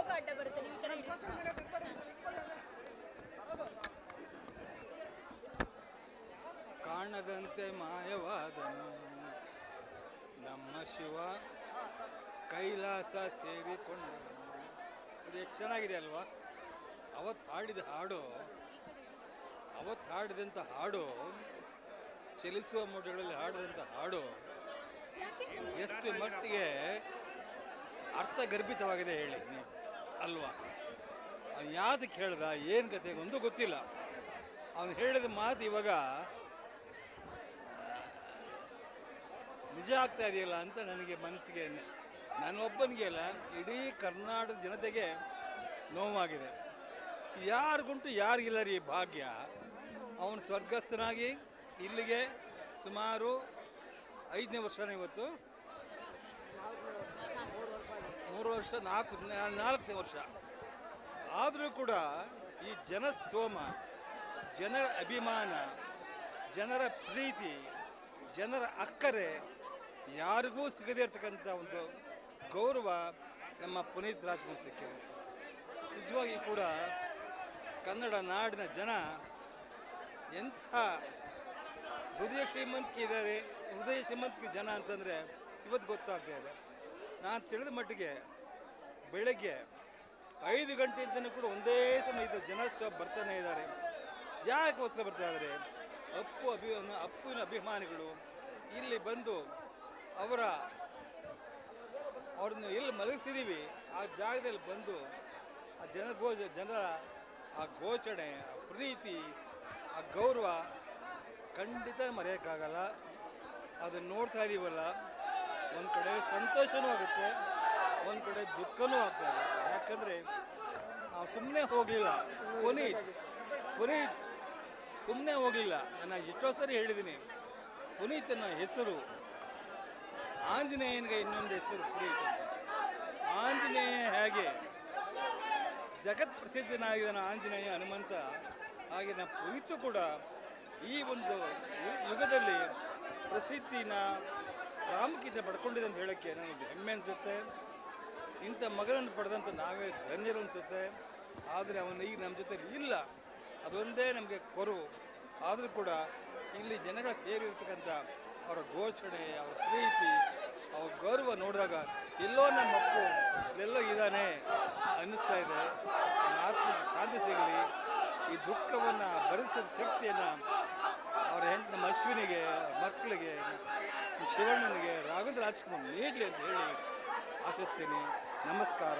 ರೋಗ ಅಡ್ಡ ಬರುತ್ತೆ ನೀವು ಈ ತರ ಕಾಣದಂತೆ ಮಾಯವಾದನು ನಮ್ಮ ಶಿವ ಕೈಲಾಸ ಸೇರಿಕೊಂಡನು. ಇದು ಎಷ್ಟು ಚೆನ್ನಾಗಿದೆ ಅಲ್ವಾ? ಅವತ್ತು ಹಾಡಿದಂಥ ಹಾಡು ಚಲಿಸುವ ಮೋಡಗಳಲ್ಲಿ ಹಾಡಿದಂಥ ಹಾಡು ಎಷ್ಟು ಮಟ್ಟಿಗೆ ಅರ್ಥಗರ್ಭಿತವಾಗಿದೆ ಹೇಳಿ ನೀವು ಅಲ್ವಾ? ಅವನು ಯಾವ್ದಕ್ಕೆ ಹೇಳ್ದ, ಏನು ಕತೆ ಒಂದು ಗೊತ್ತಿಲ್ಲ. ಅವನು ಹೇಳಿದ ಮಾತು ಇವಾಗ ನಿಜ ಆಗ್ತಾ ಇದೆಯಲ್ಲ ಅಂತ ನನಗೆ ಮನಸ್ಸಿಗೆ, ನನ್ನೊಬ್ಬನಿಗೆ ಅಲ್ಲ ಇಡೀ ಕರ್ನಾಟಕ ಜನತೆಗೆ ನೋವಾಗಿದೆ. ಯಾರಿಗುಂಟು ಯಾರಿಗಿಲ್ಲ ರೀ ಭಾಗ್ಯ. ಅವನು ಸ್ವರ್ಗಸ್ಥನಾಗಿ ಇಲ್ಲಿಗೆ ಸುಮಾರು 5ನೇ ವರ್ಷನೇ ಇವತ್ತು, 3 ವರ್ಷ 4ನೇ ವರ್ಷ ಆದರೂ ಕೂಡ ಈ ಜನಸ್ತೋಮ, ಜನರ ಅಭಿಮಾನ, ಜನರ ಪ್ರೀತಿ, ಜನರ ಅಕ್ಕರೆ ಯಾರಿಗೂ ಸಿಗದೇ ಇರ್ತಕ್ಕಂಥ ಒಂದು ಗೌರವ ನಮ್ಮ ಪುನೀತ್ ರಾಜ್ಕುಮಾರ್ ಸಿಕ್ಕಿದೆ. ನಿಜವಾಗಿ ಕೂಡ ಕನ್ನಡ ನಾಡಿನ ಜನ ಎಂಥ ಹೃದಯ ಶ್ರೀಮಂತಿಕೆ ಜನ ಅಂತಂದರೆ ಇವತ್ತು ಗೊತ್ತಾಗ್ತಾ ಇದೆ. ನಾನು ತಿಳಿದ ಮಟ್ಟಿಗೆ ಬೆಳಗ್ಗೆ 5 ಗಂಟೆಯಿಂದನೂ ಕೂಡ ಒಂದೇ ಸಮಯದ ಜನಸ್ತೋಮ ಬರ್ತಾನೆ ಇದ್ದಾರೆ. ಯಾಕೋಸ್ಕರ ಬರ್ತಾ ಇದ್ದಾರೆ? ಅಪ್ಪುವಿನ ಅಭಿಮಾನಿಗಳು ಇಲ್ಲಿ ಬಂದು ಅವ್ರನ್ನ ಎಲ್ಲಿ ಮಲಗಿಸಿದ್ದೀವಿ ಆ ಜಾಗದಲ್ಲಿ ಬಂದು ಆ ಜನರ ಆ ಘೋಷಣೆ, ಆ ಪ್ರೀತಿ, ಆ ಗೌರವ ಖಂಡಿತ ಮರೆಯೋಕ್ಕಾಗಲ್ಲ. ಅದನ್ನು ನೋಡ್ತಾ ಇದ್ದೀವಲ್ಲ, ಒಂದು ಕಡೆ ಸಂತೋಷವೂ ಆಗುತ್ತೆ, ಒಂದು ಕಡೆ ದುಃಖವೂ ಆಗ್ತದೆ. ಯಾಕಂದರೆ ನಾವು ಸುಮ್ಮನೆ ಹೋಗಲಿಲ್ಲ, ಪುನೀತ್ ಸುಮ್ಮನೆ ಹೋಗಲಿಲ್ಲ. ನಾನು ಎಷ್ಟೋ ಸರಿ ಹೇಳಿದ್ದೀನಿ, ಪುನೀತನ ಹೆಸರು ಆಂಜನೇಯನಿಗೆ ಇನ್ನೊಂದು ಹೆಸರು ಪುನೀತ್. ಆಂಜನೇಯ ಹೇಗೆ ಜಗತ್ ಪ್ರಸಿದ್ಧನಾಗಿದ್ದಾನ ಆಂಜನೇಯ ಹನುಮಂತ, ಹಾಗೆ ನಮ್ಮ ಪುನೀತು ಕೂಡ ಈ ಒಂದು ಯುಗದಲ್ಲಿ ಪ್ರಸಿದ್ಧಿನ ಪ್ರಾಮುಖ್ಯತೆ ಪಡ್ಕೊಂಡಿದೆ ಅಂತ ಹೇಳೋಕ್ಕೆ ನನಗೆ ಹೆಮ್ಮೆ ಅನಿಸುತ್ತೆ. ಇಂಥ ಮಗನನ್ನು ಪಡೆದಂಥ ನಾವೇ ಧನ್ಯರು ಅನಿಸುತ್ತೆ. ಆದರೆ ಅವನು ಈಗ ನಮ್ಮ ಜೊತೆಲಿ ಇಲ್ಲ, ಅದೊಂದೇ ನಮಗೆ ಕೊರವು. ಆದರೂ ಕೂಡ ಇಲ್ಲಿ ಜನಗಳ ಸೇರಿರ್ತಕ್ಕಂಥ ಅವರ ಘೋಷಣೆ, ಅವರ ಪ್ರೀತಿ, ಅವ್ರ ಗೌರವ ನೋಡಿದಾಗ ಎಲ್ಲೋ ನಮ್ಮ ಅಪ್ಪು ಎಲ್ಲೋ ಇದ್ದಾನೆ ಅನ್ನಿಸ್ತಾ ಇದೆ. ಆತ್ಮಕ್ಕೆ ಶಾಂತಿ ಸಿಗಲಿ, ಈ ದುಃಖವನ್ನು ಭರಿಸೋ ಶಕ್ತಿಯನ್ನು ಅವರ ನಮ್ಮ ಅಶ್ವಿನಿಗೆ, ಮಕ್ಕಳಿಗೆ, ಶಿವಣ್ಣನಿಗೆ, ರಾಘವೇಂದ್ರ ರಾಜ್ಕುಮಾರ್ ನೀಡಲಿ ಅಂತ ಹೇಳಿ ಆಶಿಸ್ತೀನಿ. ನಮಸ್ಕಾರ.